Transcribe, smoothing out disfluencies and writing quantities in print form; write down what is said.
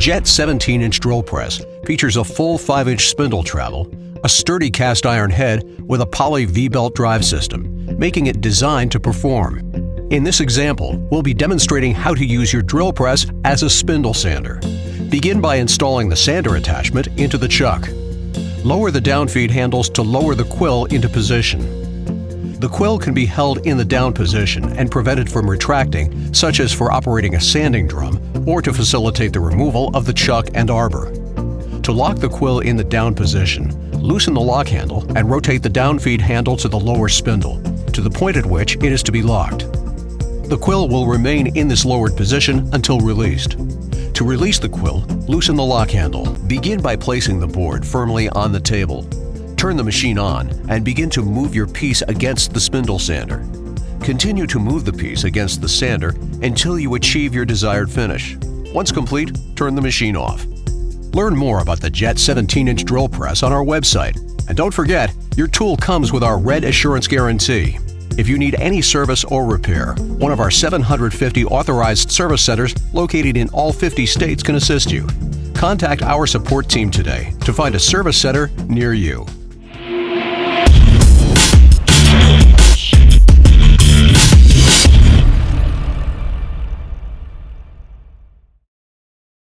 JET 17-inch drill press features a full 5-inch spindle travel, a sturdy cast iron head with a poly V-belt drive system, making it designed to perform. In this example, we'll be demonstrating how to use your drill press as a spindle sander. Begin by installing the sander attachment into the chuck. Lower the downfeed handles to lower the quill into position. The quill can be held in the down position and prevented from retracting, such as for operating a sanding drum or to facilitate the removal of the chuck and arbor. To lock the quill in the down position, loosen the lock handle and rotate the downfeed handle to the lower spindle, to the point at which it is to be locked. The quill will remain in this lowered position until released. To release the quill, loosen the lock handle. Begin by placing the board firmly on the table. Turn the machine on and begin to move your piece against the spindle sander. Continue to move the piece against the sander until you achieve your desired finish. Once complete, turn the machine off. Learn more about the JET 17-inch drill press on our website. And don't forget, your tool comes with our Red Assurance Guarantee. If you need any service or repair, one of our 750 authorized service centers located in all 50 states can assist you. Contact our support team today to find a service center near you.